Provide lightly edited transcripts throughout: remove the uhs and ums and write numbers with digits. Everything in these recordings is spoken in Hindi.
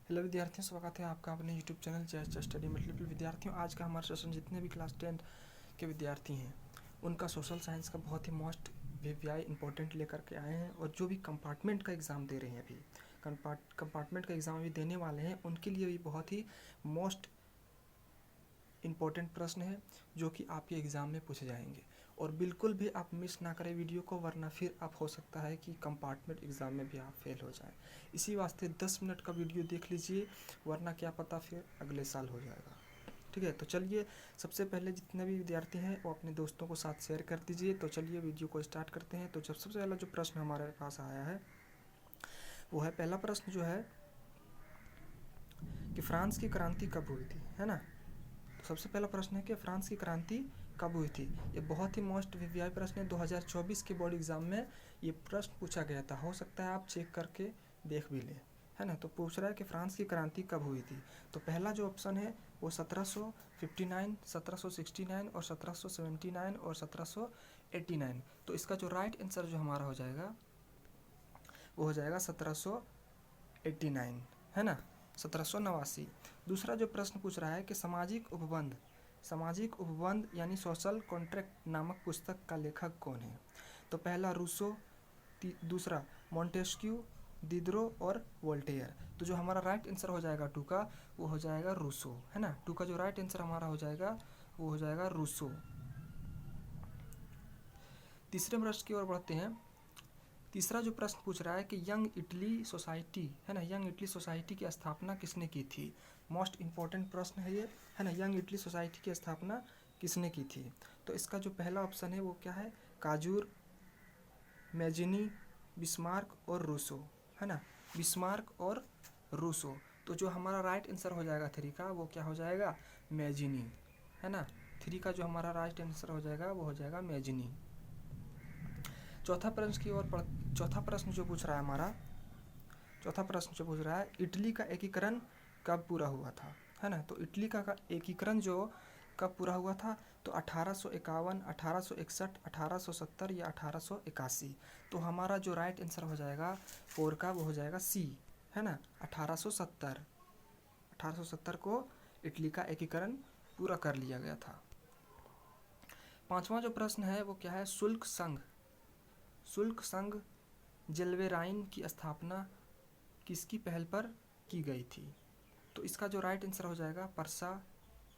हेलो विद्यार्थियों, स्वागत है आपका अपने YouTube channel chest study multiple. विद्यार्थियों, आज का हमारा सेशन जितने भी क्लास 10 के विद्यार्थी हैं उनका सोशल साइंस का बहुत ही मोस्ट वीवीआई इंपॉर्टेंट लेकर के आए हैं। और जो भी कंपार्टमेंट का एग्ज़ाम दे रहे हैं, अभी कंपार्टमेंट का एग्ज़ाम भी देने वाले हैं, उनके लिए भी बहुत ही मोस्ट इम्पोर्टेंट प्रश्न है जो कि आपके एग्ज़ाम में पूछे जाएंगे। और बिल्कुल भी आप मिस ना करें वीडियो को, वरना फिर आप हो सकता है कि कंपार्टमेंट एग्ज़ाम में भी आप फेल हो जाएं। इसी वास्ते 10 मिनट का वीडियो देख लीजिए, वरना क्या पता फिर अगले साल हो जाएगा। ठीक है, तो चलिए सबसे पहले जितने भी विद्यार्थी हैं वो अपने दोस्तों को साथ शेयर कर दीजिए। तो चलिए वीडियो को स्टार्ट करते हैं। तो जब सबसे पहला जो प्रश्न हमारे पास आया है वो है, पहला प्रश्न जो है कि फ्रांस की क्रांति कब हुई थी, है ना। सबसे पहला प्रश्न है कि फ्रांस की क्रांति कब हुई थी। ये बहुत ही मोस्ट वीवीआई प्रश्न है। 2024 के बोर्ड एग्जाम में ये प्रश्न पूछा गया था। हो सकता है आप चेक करके देख भी लें, है ना। तो पूछ रहा है कि फ्रांस की क्रांति कब हुई थी। तो पहला जो ऑप्शन है वो 1759, 1769 और 1779 और 1789। तो इसका जो राइट आंसर जो हमारा हो जाएगा वो हो जाएगा 1789, है ना, 1789। दूसरा जो प्रश्न पूछ रहा है कि सामाजिक उपबंध यानी सोशल कॉन्ट्रैक्ट नामक पुस्तक का लेखक कौन है। तो पहला रूसो, दूसरा मॉन्टेस्क्यू, दिदरो और वोल्टेयर। तो जो हमारा राइट आंसर हो जाएगा टू का, वो हो जाएगा रूसो, है ना। टू का जो राइट आंसर हमारा हो जाएगा वो हो जाएगा रूसो। तीसरे प्रश्न की ओर बढ़ते हैं। तीसरा जो प्रश्न पूछ रहा है कि यंग इटली सोसाइटी, है ना, यंग इटली सोसाइटी की स्थापना किसने की थी। मोस्ट इम्पॉर्टेंट प्रश्न है ये, है ना। यंग इटली सोसाइटी की स्थापना किसने की थी। तो इसका जो पहला ऑप्शन है वो क्या है, काजूर, मैजिनी, बिस्मार्क और रूसो, है ना, बिस्मार्क और रूसो। तो जो हमारा राइट आंसर हो जाएगा थ्री का, वो क्या हो जाएगा, मैजिनी, है ना। थ्री का जो हमारा राइट आंसर हो जाएगा वो हो जाएगा मैजिनी। चौथा प्रश्न जो पूछ रहा है हमारा, चौथा प्रश्न जो पूछ रहा है, इटली का एकीकरण कब पूरा हुआ था, है ना। तो इटली का एकीकरण जो कब पूरा हुआ था, तो 1851, 1861, 1870 या 1881। तो हमारा जो राइट आंसर हो जाएगा फोर का, वो हो जाएगा सी, है ना, 1870। 1870 को इटली का एकीकरण पूरा कर लिया गया था। पांचवा जो प्रश्न है वो क्या है, शुल्क संघ जेल्वेराइन की स्थापना किसकी पहल पर की गई थी। तो इसका जो राइट आंसर हो जाएगा पर्सा,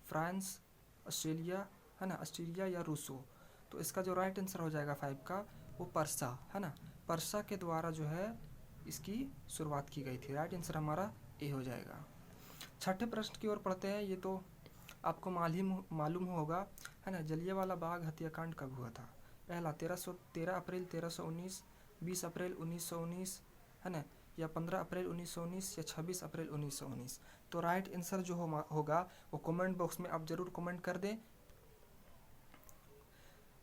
फ्रांस, ऑस्ट्रेलिया, है ना, ऑस्ट्रेलिया या रूसो। तो इसका जो राइट आंसर हो जाएगा फाइव का, वो पर्सा, है ना, पर्सा के द्वारा जो है इसकी शुरुआत की गई थी। राइट आंसर हमारा ए हो जाएगा। छठे प्रश्न की ओर पढ़ते हैं। ये तो आपको मालूम होगा, है ना। जलियांवाला बाग हत्याकांड कब हुआ था। पहला 13 अप्रैल 1319, 20 अप्रैल 1919, है ना, या 15 अप्रैल 1919 या 26 अप्रैल 1919। तो राइट आंसर जो होगा वो कमेंट बॉक्स में आप ज़रूर कमेंट कर दें।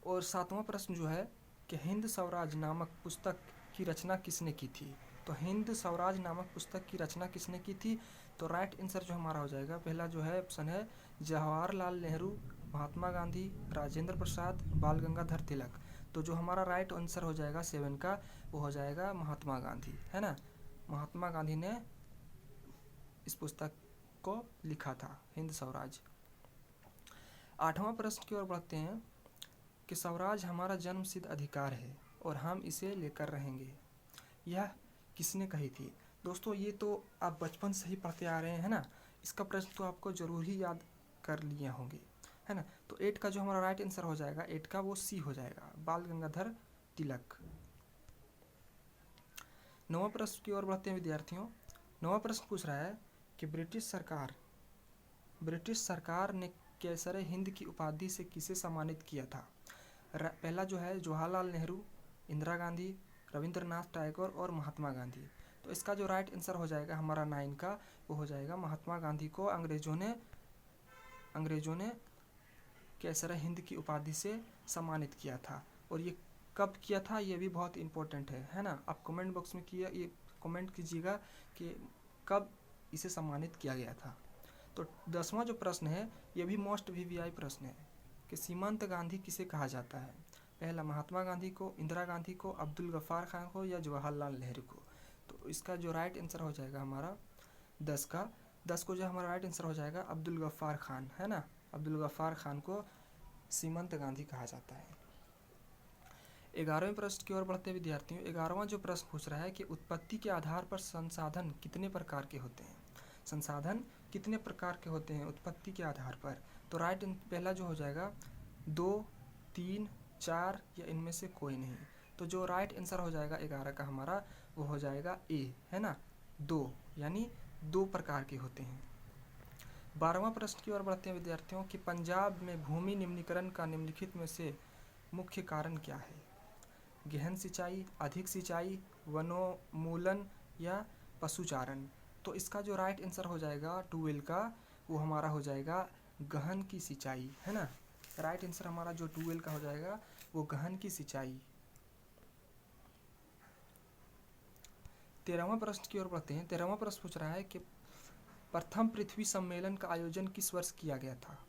और सातवां प्रश्न जो है कि हिंद स्वराज नामक पुस्तक की रचना किसने की थी। तो हिंद स्वराज नामक पुस्तक की रचना किसने की थी। तो राइट आंसर जो हमारा हो जाएगा, पहला जो है ऑप्शन है जवाहरलाल नेहरू, महात्मा गांधी, राजेंद्र प्रसाद, बाल गंगाधर तिलक। तो जो हमारा राइट आंसर हो जाएगा सेवन का, वो हो जाएगा महात्मा गांधी, है ना। महात्मा गांधी ने इस पुस्तक को लिखा था, हिंद स्वराज। आठवां प्रश्न की ओर बढ़ते हैं कि स्वराज हमारा जन्मसिद्ध अधिकार है और हम इसे लेकर रहेंगे, यह किसने कही थी। दोस्तों ये तो आप बचपन से ही पढ़ते आ रहे हैं, है ना। इसका प्रश्न तो आपको जरूर ही याद कर लिए होंगे, है ना। तो 8 का जो हमारा राइट आंसर हो जाएगा, 8 का वो सी हो जाएगा, बाल गंगाधर तिलक। नौवां प्रश्न की ओर बढ़ते हैं विद्यार्थियों। नौवां प्रश्न पूछ रहा है कि ब्रिटिश सरकार ने कैसर हिंद की उपाधि से किसे सम्मानित किया था। पहला जो है जवाहरलाल नेहरू, इंदिरा गांधी, रविंद्रनाथ टैगोर और महात्मा गांधी। तो इसका जो राइट आंसर हो जाएगा हमारा 9 का, वो हो जाएगा महात्मा गांधी को अंग्रेजों ने कैसर हिंद की उपाधि से सम्मानित किया था। और ये कब किया था ये भी बहुत इंपॉर्टेंट है ना। आप कमेंट बॉक्स में ये कमेंट कीजिएगा कि कब इसे सम्मानित किया गया था। तो 10वां जो प्रश्न है ये भी मोस्ट वीवीआई प्रश्न है कि सीमांत गांधी किसे कहा जाता है। पहला महात्मा गांधी को, इंदिरा गांधी को, अब्दुल गफ्फार खान को या जवाहरलाल नेहरू को। तो इसका जो राइट आंसर हो जाएगा हमारा 10 को जो हमारा राइट आंसर हो जाएगा अब्दुल गफ्फार खान, है ना। अब्दुल गफ्फार खान को सीमंत गांधी कहा जाता है। 11वें प्रश्न की ओर बढ़ते हैं विद्यार्थियों। 11वां जो प्रश्न पूछ रहा है कि उत्पत्ति के आधार पर संसाधन कितने प्रकार के होते हैं। संसाधन कितने प्रकार के होते हैं उत्पत्ति के आधार पर। तो राइट पहला जो हो जाएगा 2, 3, 4 या इनमें से कोई नहीं। तो जो राइट आंसर हो जाएगा 11 का हमारा वो हो जाएगा ए, है ना, 2, यानी 2 प्रकार के होते हैं। 12वां प्रश्न की ओर बढ़ते हैं विद्यार्थियों कि पंजाब में भूमि निम्नीकरण का निम्नलिखित में से मुख्य कारण क्या है। गहन सिंचाई, अधिक सिंचाई, वनोन्मूलन या पशुचारण। तो इसका जो राइट आंसर हो जाएगा ट्वेल्व का वो हमारा हो जाएगा गहन की सिंचाई, है ना। राइट आंसर हमारा जो 12 का हो जाएगा वो गहन की सिंचाई। 13वां प्रश्न की ओर बढ़ते हैं। 13वां प्रश्न पूछ रहा है कि प्रथम पृथ्वी सम्मेलन का आयोजन किस वर्ष किया गया था।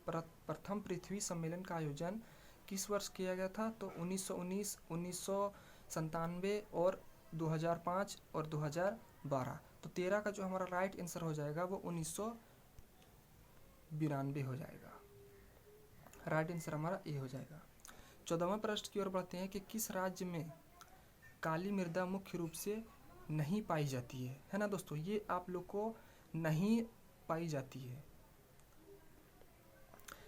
प्रथम पृथ्वी सम्मेलन का आयोजन किस वर्ष किया गया था। तो 1919, 1997 और 2005 और 2012। तो 13 का जो हमारा राइट आंसर हो जाएगा वो 1992 हो जाएगा। राइट आंसर हमारा ए हो जाएगा। 14वां प्रश्न की ओर बढ़ते हैं कि किस राज्य में काली मृदा मुख्य रूप से नहीं पाई जाती है ना दोस्तों। ये आप लोग को नहीं पाई जाती है।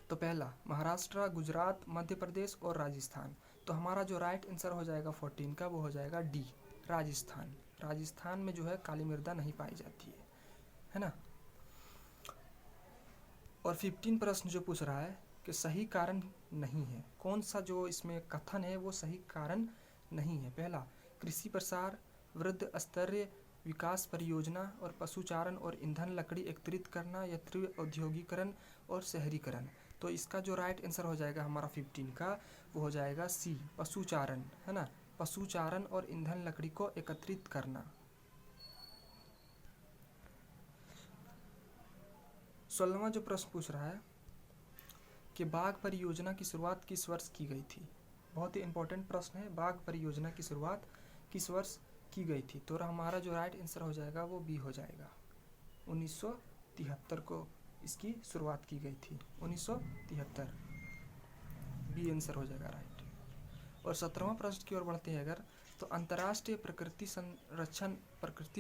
तो पहला महाराष्ट्र, गुजरात, मध्य प्रदेश और राजस्थान। तो हमारा जो राइट आंसर हो जाएगा 14 का वो हो जाएगा डी, राजस्थान। राजस्थान में जो है काली मृदा नहीं पाई जाती है ना। और 15 प्रश्न जो पूछ रहा है कि सही कारण नहीं है। कौन सा जो इसमें कथन है वो सही कारण नहीं है। पहला कृषि प्रसार, वृद्ध स्तरीय विकास परियोजना और पशुचारण और ईंधन लकड़ी एकत्रित करना या तीव्र औद्योगिकरण और शहरीकरण। तो इसका जो राइट आंसर हो जाएगा हमारा 15 का वो हो जाएगा सी, पशुचारण, है ना। पशुचारण और ईंधन लकड़ी को एकत्रित करना। 16वां जो प्रश्न पूछ रहा है कि बाघ परियोजना की शुरुआत किस वर्ष की गई थी। बहुत ही इंपॉर्टेंट प्रश्न है। बाघ परियोजना की शुरुआत किस वर्ष की गई थी। तो हमारा जो राइट आंसर हो जाएगा वो बी हो जाएगा। 1973 को इसकी शुरुआत की गई थी। 1973 बी आंसर हो जाएगा राइट। और 17वां प्रश्न की ओर बढ़ते हैं अगर तो अंतर्राष्ट्रीय प्रकृति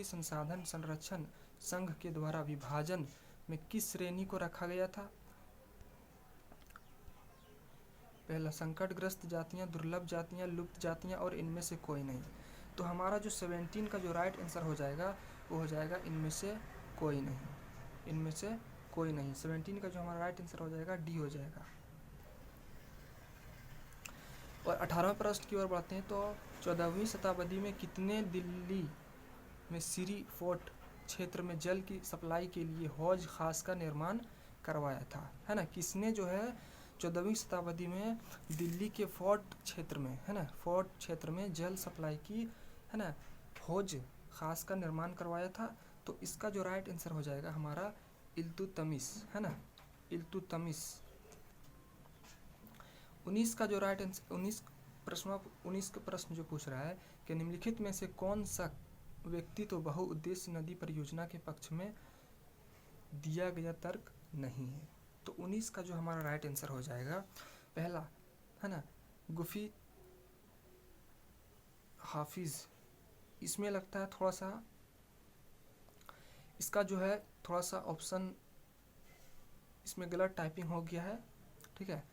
संसाधन संरक्षण संघ के द्वारा विभाजन में किस श्रेणी को रखा गया था। पहला संकटग्रस्त जातियां, दुर्लभ जातियां, लुप्त जातियां और इनमें से कोई नहीं। तो हमारा जो 17 का जो राइट आंसर हो जाएगा वो हो जाएगा इनमें से कोई नहीं। इनमें से कोई नहीं। 17 का जो हमारा राइट आंसर हो जाएगा डी हो जाएगा। और 18वें प्रश्न की ओर बढ़ते हैं तो 14वीं शताब्दी में कितने दिल्ली में सिरी फोर्ट क्षेत्र में जल की सप्लाई के लिए हौज खास का निर्माण करवाया था, है ना। किसने जो है 14वीं शताब्दी में दिल्ली के फोर्ट क्षेत्र में, है ना, फोर्ट क्षेत्र में जल सप्लाई की, है ना, हौज खास का निर्माण करवाया था। तो इसका जो राइट आंसर हो जाएगा हमारा इल्तुतमिश, है ना, इल्तुतमिश। 19 का जो राइट आंसर 19 का प्रश्न जो पूछ रहा है कि निम्नलिखित में से कौन सा व्यक्ति तो बहुउद्देश्य नदी परियोजना के पक्ष में दिया गया तर्क नहीं है। तो 19 का जो हमारा राइट आंसर हो जाएगा पहला, है ना, गुफी हाफिज। इसमें लगता है थोड़ा सा इसका जो है थोड़ा सा ऑप्शन इसमें गलत टाइपिंग हो गया है, ठीक है।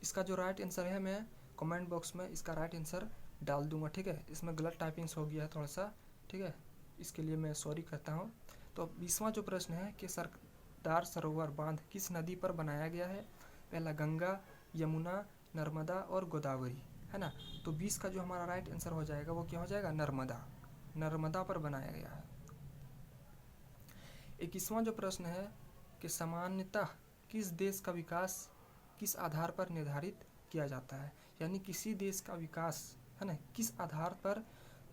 इसका जो राइट आंसर है मैं कमेंट बॉक्स में इसका राइट आंसर डाल दूंगा, ठीक है। इसमें गलत टाइपिंग्स हो गया है थोड़ा सा, ठीक है, इसके लिए मैं सॉरी कहता हूँ। तो 20वां जो प्रश्न है कि सरदार सरोवर बांध किस नदी पर बनाया गया है। पहला गंगा, यमुना, नर्मदा और गोदावरी, है ना। तो 20 का जो हमारा राइट आंसर हो जाएगा वो क्या हो जाएगा नर्मदा, नर्मदा पर बनाया गया है। 21वां जो प्रश्न है कि सामान्यतः किस देश का विकास किस आधार पर निर्धारित किया जाता है। यानी किसी देश का विकास, है ना, किस आधार पर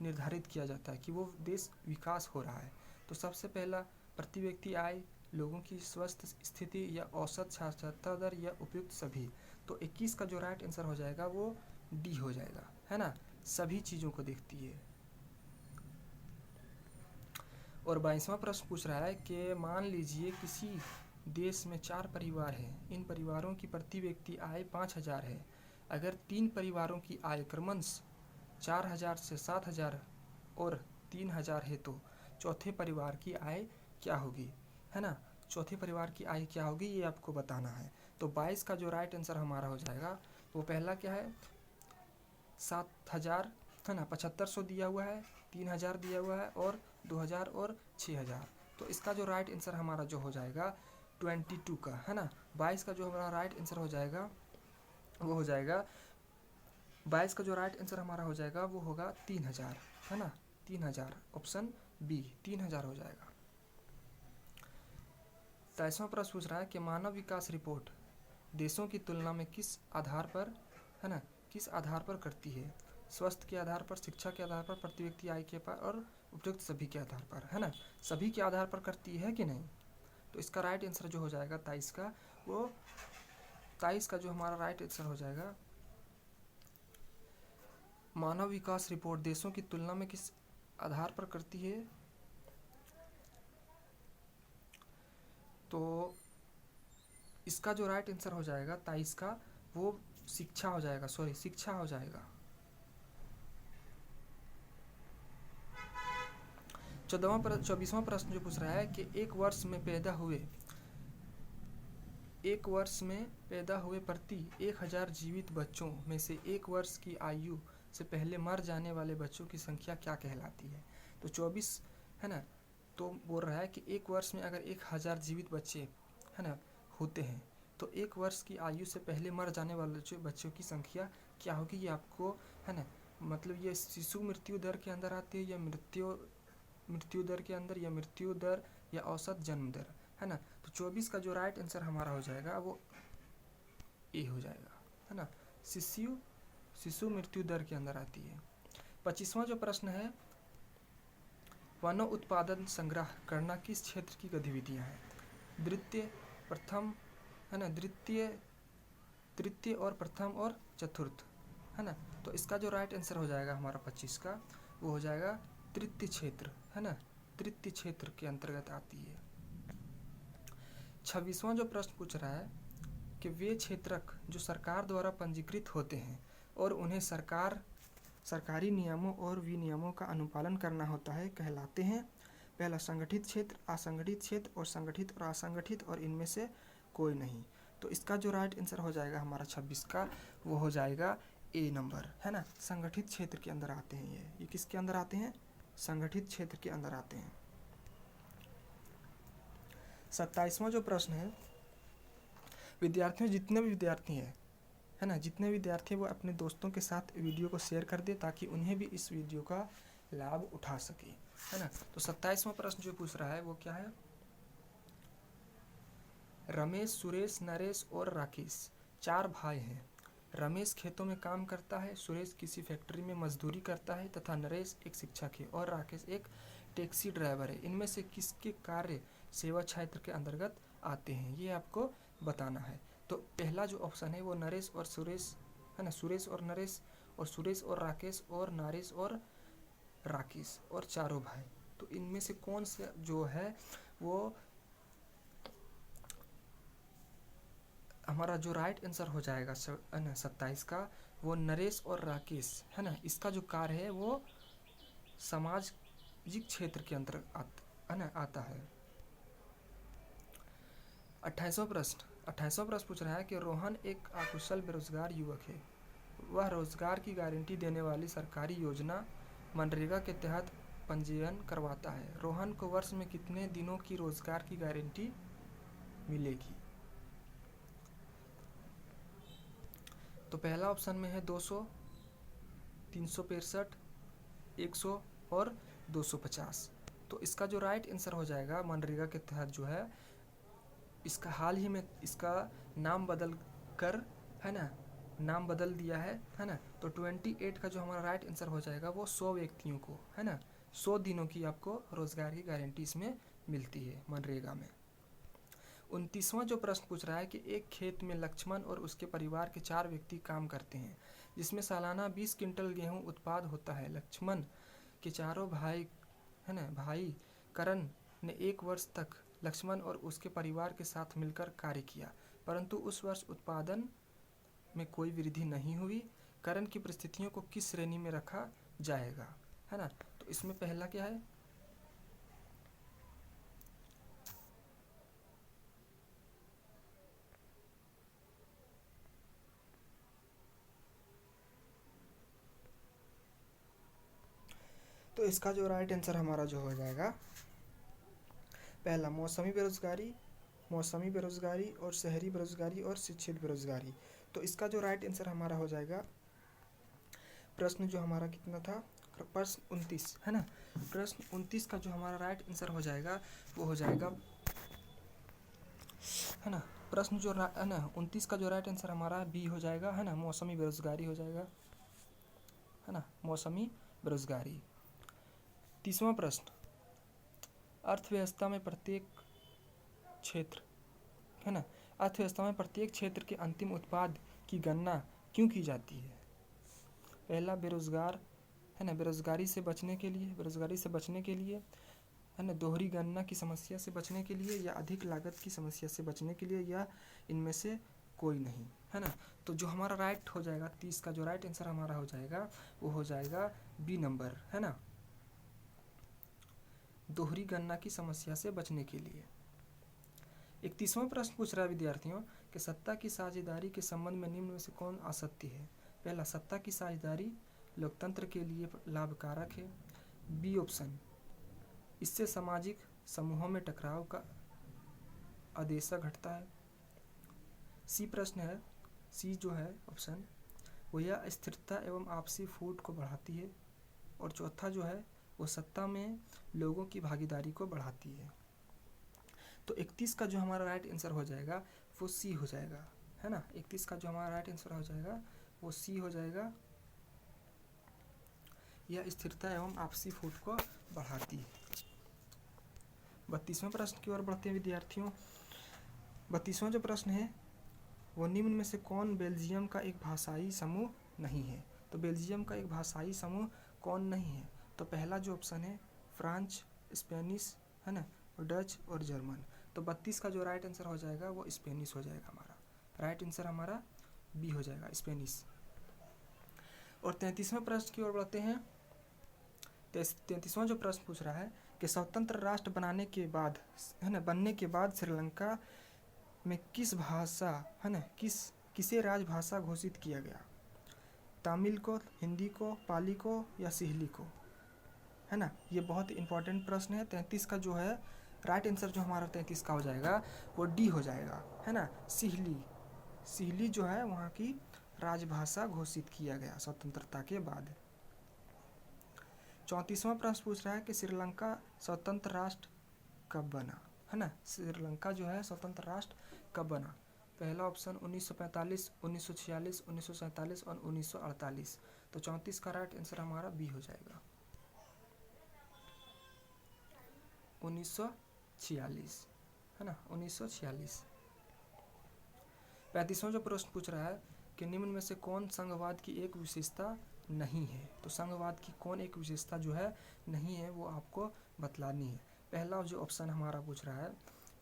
निर्धारित किया जाता है कि वो देश विकास हो रहा है। तो सबसे पहला प्रति व्यक्ति आय, लोगों की स्वस्थ स्थिति या औसत साक्षरता दर या उपयुक्त सभी। तो 21 का जो राइट आंसर हो जाएगा वो डी हो जाएगा, है ना, सभी चीज़ों को देखती है। और 22वां प्रश्न पूछ रहा है कि मान लीजिए किसी देश में 4 परिवार हैं। इन परिवारों की प्रति व्यक्ति आय 5,000 है। अगर 3 परिवारों की आय क्रमशः 4,000 से 7,000 और 3,000 है तो चौथे परिवार की आय क्या होगी, है ना। चौथे परिवार की आय क्या होगी ये आपको बताना है। तो 22 का जो राइट आंसर हमारा हो जाएगा वो पहला क्या है 7,000, है ना, 7,500 दिया हुआ है, 3,000 दिया हुआ है और 2,000 और 6,000। तो इसका जो राइट आंसर हमारा जो हो जाएगा 22 का, है ना। 22 का जो हमारा राइट आंसर हो जाएगा वो हो जाएगा 22 का जो राइट आंसर हमारा हो जाएगा वो होगा 3,000, है ना। 3,000 ऑप्शन बी 3,000 हो जाएगा। 23वां प्रश्न पूछ रहा है कि मानव विकास रिपोर्ट देशों की तुलना में किस आधार पर, है ना, किस आधार पर करती है। स्वास्थ्य के आधार पर, शिक्षा के आधार पर, प्रति व्यक्ति आय के पर और उपयुक्त सभी के आधार पर, है ना। सभी के आधार पर करती है कि नहीं। तो इसका राइट आंसर जो हो जाएगा 23 का, वो 23 का जो हमारा राइट आंसर हो जाएगा मानव विकास रिपोर्ट देशों की तुलना में किस आधार पर करती है। तो इसका जो राइट आंसर हो जाएगा 23 का वो शिक्षा हो जाएगा, शिक्षा हो जाएगा। 24वां प्रश्न जो पूछ रहा है कि एक वर्ष में पैदा हुए प्रति 1,000 जीवित बच्चों में से 1 वर्ष की आयु से पहले मर जाने वाले बच्चों की संख्या क्या कहलाती है। तो 24, है ना, तो बोल रहा है कि एक वर्ष में अगर 1,000 जीवित बच्चे, है ना, होते हैं तो 1 वर्ष की आयु से पहले मर जाने वाले बच्चों की संख्या क्या होगी ये आपको, है ना, मतलब ये शिशु मृत्यु दर के अंदर आती है या मृत्यु दर के अंदर या मृत्यु दर या औसत जन्म दर, है ना। तो 24 का जो राइट आंसर हमारा हो जाएगा वो ए हो जाएगा, है ना। शिशु मृत्यु दर के अंदर आती है। 25वां जो प्रश्न है वनो उत्पादन संग्रह करना किस क्षेत्र की गतिविधियां हैं। द्वितीय, प्रथम, है ना, तृतीय और प्रथम और चतुर्थ, है ना। तो इसका जो राइट आंसर हो जाएगा हमारा 25 का वो हो जाएगा तृतीय क्षेत्र, है ना, तृतीय क्षेत्र के अंतर्गत आती है। 26वां जो प्रश्न पूछ रहा है कि वे क्षेत्रक जो सरकार द्वारा पंजीकृत होते हैं और उन्हें सरकारी नियमों और विनियमों का अनुपालन करना होता है कहलाते हैं। पहला संगठित क्षेत्र, असंगठित क्षेत्र और संगठित और असंगठित और इनमें से कोई नहीं। तो इसका जो राइट आंसर हो जाएगा हमारा 26 का वो हो जाएगा ए नंबर, है ना। संगठित क्षेत्र के अंदर आते हैं ये किसके अंदर आते हैं, संगठित क्षेत्र के अंदर आते हैं। 27वां जो प्रश्न है विद्यार्थियों, जितने भी विद्यार्थी हैं, है ना, जितने विद्यार्थी वो अपने दोस्तों के साथ वीडियो को शेयर कर दे ताकि उन्हें भी इस वीडियो का लाभ उठा सके, है ना। तो 27वां प्रश्न जो पूछ रहा है वो क्या है, रमेश, सुरेश, नरेश और राकेश 4 भाई हैं। रमेश खेतों में काम करता है, सुरेश किसी फैक्ट्री में मजदूरी करता है तथा नरेश एक शिक्षक है और राकेश एक टैक्सी ड्राइवर है। इनमें से किसके कार्य सेवा क्षेत्र के अंतर्गत आते हैं ये आपको बताना है। तो पहला जो ऑप्शन है वो नरेश और सुरेश, है ना, सुरेश और नरेश और सुरेश और राकेश और नरेश और राकेश और चारों भाई। तो इनमें से कौन सा जो है वो हमारा जो राइट आंसर हो जाएगा 27 का वो नरेश और राकेश, है ना। इसका जो कार्य है वो सामाजिक क्षेत्र के अंतर्गत, है ना, आता है। 28वां प्रश्न पूछ रहा है कि रोहन एक अकुशल बेरोजगार युवक है। वह रोजगार की गारंटी देने वाली सरकारी योजना मनरेगा के तहत पंजीयन करवाता है। रोहन को वर्ष में कितने दिनों की रोजगार की गारंटी मिलेगी। तो पहला ऑप्शन में है 200, 365, 100 और 250। तो इसका जो राइट आंसर हो जाएगा मनरेगा के तहत जो है इसका हाल ही में इसका नाम बदल कर, है ना, नाम बदल दिया है ना। तो 28 का जो हमारा राइट आंसर हो जाएगा वो 100 व्यक्तियों को, है ना, 100 दिनों की आपको रोजगार की गारंटी इसमें मिलती है मनरेगा में। 29वां जो प्रश्न पूछ रहा है कि एक खेत में लक्ष्मण और उसके परिवार के 4 व्यक्ति काम करते हैं जिसमें सालाना 20 क्विंटल गेहूं उत्पाद होता है। लक्ष्मण के चारों भाई, है ना, भाई करण ने 1 वर्ष तक लक्ष्मण और उसके परिवार के साथ मिलकर कार्य किया, परंतु उस वर्ष उत्पादन में कोई वृद्धि नहीं हुई। करण की परिस्थितियों को किस श्रेणी में रखा जाएगा, है ना। तो इसमें पहला क्या है, तो इसका जो राइट आंसर हमारा जो हो जाएगा, पहला मौसमी बेरोजगारी और शहरी बेरोजगारी और शिक्षित बेरोजगारी। तो इसका जो राइट आंसर हमारा हो जाएगा, प्रश्न जो हमारा कितना था, प्रश्न 29, है ना। प्रश्न 29 का जो हमारा राइट आंसर हो जाएगा वो हो जाएगा, है ना। प्रश्न जो है ना 29 का जो राइट आंसर हमारा बी हो जाएगा, है ना, मौसमी बेरोजगारी हो जाएगा, है ना, मौसमी बेरोजगारी। 30वां प्रश्न, अर्थव्यवस्था में प्रत्येक क्षेत्र, है ना, अर्थव्यवस्था में प्रत्येक क्षेत्र के अंतिम उत्पाद की गणना क्यों की जाती है। पहला बेरोजगार, है ना, बेरोजगारी से बचने के लिए, है ना, दोहरी गणना की समस्या से बचने के लिए, या अधिक लागत की समस्या से बचने के लिए, या इनमें से कोई नहीं, है ना। तो जो हमारा राइट हो जाएगा 30 का जो राइट आंसर हमारा हो जाएगा वो हो जाएगा बी नंबर, है ना, दोहरी गणना की समस्या से बचने के लिए। 31वां प्रश्न पूछ रहा है विद्यार्थियों कि सत्ता की साझेदारी के संबंध में निम्न में से कौन असत्य है। पहला, सत्ता की साझेदारी लोकतंत्र के लिए लाभकारक है। बी ऑप्शन, इससे सामाजिक समूहों में टकराव का आदेशा घटता है। सी प्रश्न है, सी जो है ऑप्शन, वो यह स्थिरता एवं आपसी फूट को बढ़ाती है। और चौथा जो है वो सत्ता में लोगों की भागीदारी को बढ़ाती है। तो 31 का जो हमारा राइट आंसर हो जाएगा वो सी हो जाएगा, है ना। 31 का जो हमारा राइट आंसर हो जाएगा वो सी हो जाएगा, यह स्थिरता एवं आपसी फूट को बढ़ाती है। 32वें प्रश्न की ओर बढ़ते हैं विद्यार्थियों। 32वां जो प्रश्न है वो निम्न में से कौन बेल्जियम का एक भाषाई समूह नहीं है। तो बेल्जियम का एक भाषाई समूह कौन नहीं है। तो पहला जो ऑप्शन है फ्रांच, स्पेनिश, है ना, और डच और जर्मन। तो 32 का जो राइट आंसर हो जाएगा वो स्पेनिश हो जाएगा। हमारा राइट आंसर हमारा बी हो जाएगा, स्पेनिश। और 33वें प्रश्न की ओर बढ़ते हैं। 33वां जो प्रश्न पूछ रहा है कि स्वतंत्र राष्ट्र बनाने के बाद, है ना, बनने के बाद श्रीलंका में किस भाषा, है ना, किसे राजभाषा घोषित किया गया। तमिल को, हिंदी को, पाली को, या सिहली को, है ना। ये बहुत इंपॉर्टेंट प्रश्न है। 33 का जो है राइट आंसर जो हमारा 33 का हो जाएगा वो डी हो जाएगा, है ना, सिहली जो है वहाँ की राजभाषा घोषित किया गया स्वतंत्रता के बाद। 34वां प्रश्न पूछ रहा है कि श्रीलंका स्वतंत्र राष्ट्र कब बना, है ना। श्रीलंका जो है स्वतंत्र राष्ट्र कब बना। पहला ऑप्शन 1945, 1946, 1947 और 1948। तो 34 का राइट आंसर हमारा बी हो जाएगा, 1946, है ना, 1946। 35वां जो प्रश्न पूछ रहा है कि निम्न में से कौन संघवाद की एक विशेषता नहीं है। तो संघवाद की कौन एक विशेषता जो है नहीं है वो आपको बतलानी है। पहला जो ऑप्शन हमारा पूछ रहा है,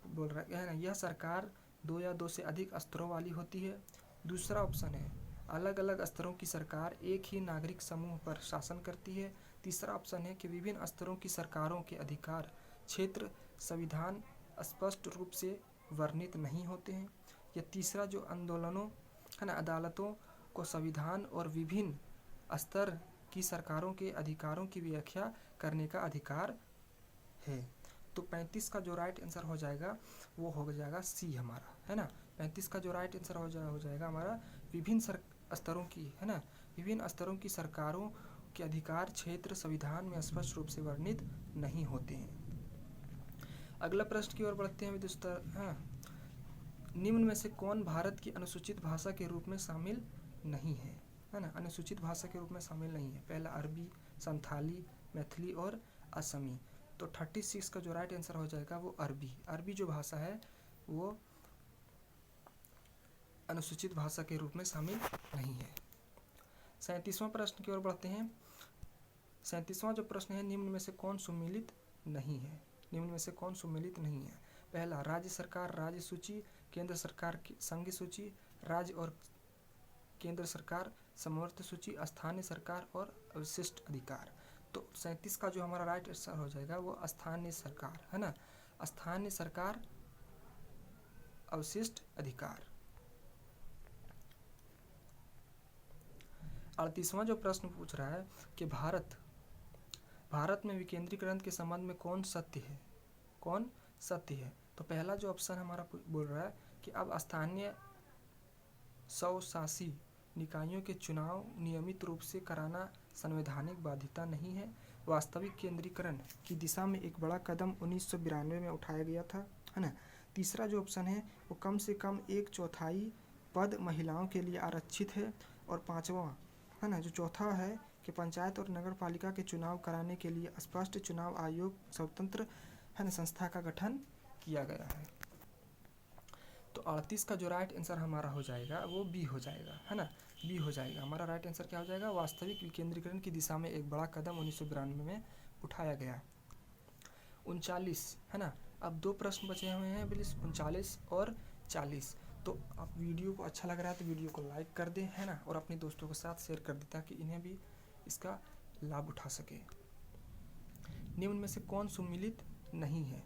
बोल रहा है ना, यह सरकार 2 या 2 से अधिक स्तरों वाली होती है। दूसरा ऑप्शन है अलग अलग स्तरों की सरकार एक ही नागरिक समूह पर शासन करती है। तीसरा ऑप्शन है कि विभिन्न स्तरों की सरकारों के अधिकार क्षेत्र संविधान स्पष्ट रूप से वर्णित नहीं होते हैं। या तीसरा जो आंदोलनों, है ना, अदालतों को संविधान और विभिन्न स्तर की सरकारों के अधिकारों की व्याख्या करने का अधिकार है। तो 35 का जो राइट आंसर हो जाएगा वो हो जाएगा सी हमारा, है ना। 35 का जो राइट आंसर हो जाएगा हमारा विभिन्न स्तरों की, है ना, विभिन्न स्तरों की सरकारों के अधिकार क्षेत्र संविधान में स्पष्ट रूप से वर्णित नहीं होते हैं। अगला प्रश्न की ओर बढ़ते हैं दोस्तों। हाँ, निम्न में से कौन भारत की अनुसूचित भाषा के रूप में शामिल नहीं है, है ना, अनुसूचित भाषा के रूप में शामिल नहीं है। पहला अरबी, संथाली, मैथिली और असमी। तो 36 का जो राइट आंसर हो जाएगा वो अरबी जो भाषा है वो अनुसूचित भाषा के रूप में शामिल नहीं है। 37वां प्रश्न की ओर बढ़ते हैं। 37वां जो प्रश्न है निम्न में से कौन सुमेलित नहीं है। निम्न में से कौन सुमेलित नहीं है? पहला, राज्य सरकार राज्य सूची, केंद्र सरकार की संघ सूची, राज्य और केंद्र सरकार समवर्ती सूची, स्थानीय सरकार और अवशिष्ट अधिकार। तो 37 का जो हमारा राइट आंसर हो जाएगा वो स्थानीय सरकार, है ना, स्थानीय सरकार अवशिष्ट अधिकार। 38वां जो प्रश्न पूछ रहा है कि भारत में विकेंद्रीकरण के संबंध में कौन सत्य है? तो पहला जो ऑप्शन हमारा बोल रहा है कि अब स्थानीय स्वशासी निकायों के चुनाव नियमित रूप से कराना संवैधानिक बाध्यता नहीं है। वास्तविक केंद्रीकरण की दिशा में एक बड़ा कदम 1992 में उठाया गया था, है ना। तीसरा जो ऑप्शन है वो कम से कम 1/4 पद महिलाओं के लिए आरक्षित है। और पांचवा, है ना, जो चौथा है कि पंचायत और नगर पालिका के चुनाव कराने के लिए स्पष्ट चुनाव आयोग स्वतंत्र, है ना, संस्था का गठन किया गया है। तो 38 का जो राइट आंसर हमारा हो जाएगा वो बी हो जाएगा, है ना, बी हो जाएगा। हमारा राइट आंसर क्या हो जाएगा? वास्तविक विकेंद्रीकरण की दिशा में एक बड़ा कदम 1992 में उठाया गया। 39, है ना। अब 2 प्रश्न बचे हुए हैं, 39 और 40। तो आप वीडियो को अच्छा लग रहा है तो वीडियो को लाइक कर दें, है ना, और अपने दोस्तों के साथ शेयर कर दें ताकि इन्हें भी इसका लाभ उठा सके। निम्न में से कौन सुमेलित नहीं है?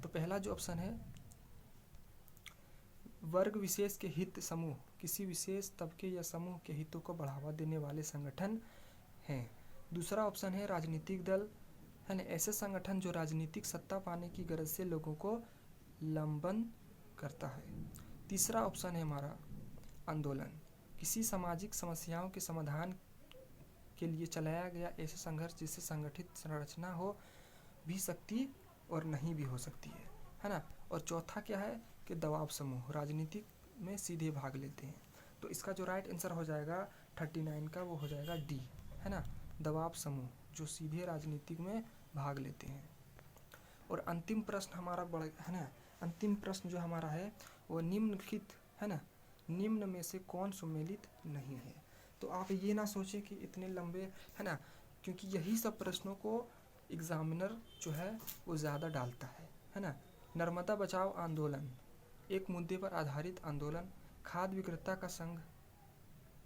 तो पहला जो ऑप्शन है, वर्ग विशेष के हित समूह किसी विशेष तबके या समूह के हितों को बढ़ावा देने वाले संगठन हैं। दूसरा ऑप्शन है राजनीतिक दल, है ना, ऐसे संगठन जो राजनीतिक सत्ता पाने की गरज से लोगों को लंबन करता है। तीसरा ऑप्शन है हमारा आंदोलन, किसी सामाजिक समस्याओं के समाधान के लिए चलाया गया ऐसा संघर्ष जिससे संगठित संरचना हो भी सकती और नहीं भी हो सकती है ना। और चौथा क्या है कि दबाव समूह राजनीतिक में सीधे भाग लेते हैं। तो इसका जो राइट आंसर हो जाएगा 39 का वो हो जाएगा डी, है ना, दबाव समूह जो सीधे राजनीतिक में भाग लेते हैं। और अंतिम प्रश्न हमारा बड़ा, है ना, अंतिम प्रश्न जो हमारा है वो निम्नलिखित, है ना, निम्न में से कौन सुमेलित नहीं है? तो आप ये ना सोचें कि इतने लंबे, है ना, क्योंकि यही सब प्रश्नों को एग्जामिनर जो है वो ज़्यादा डालता है ना। नर्मदा बचाओ आंदोलन एक मुद्दे पर आधारित आंदोलन, खाद्य विक्रेता का संघ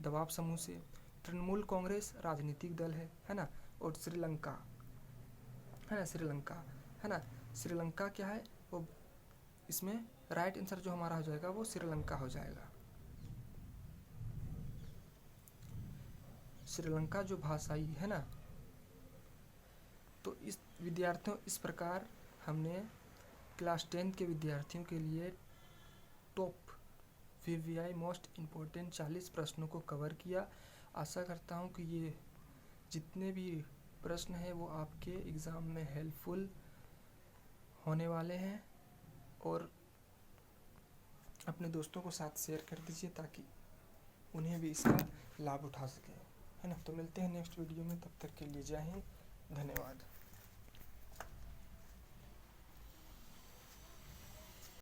दबाव समूह से, तृणमूल कांग्रेस राजनीतिक दल है ना। और श्रीलंका, है ना, श्रीलंका क्या है वो, इसमें राइट आंसर जो हमारा हो जाएगा वो श्रीलंका हो जाएगा। श्रीलंका जो भाषाई है ना। तो इस विद्यार्थियों, इस प्रकार हमने क्लास 10 के विद्यार्थियों के लिए टॉप VVI मोस्ट इम्पोर्टेंट 40 प्रश्नों को कवर किया। आशा करता हूँ कि ये जितने भी प्रश्न हैं वो आपके एग्ज़ाम में हेल्पफुल होने वाले हैं। और अपने दोस्तों को साथ शेयर कर दीजिए ताकि उन्हें भी इसका लाभ उठा सकें, है ना। तो मिलते हैं नेक्स्ट वीडियो में, तब तक के लिए जय हिंद, धन्यवाद।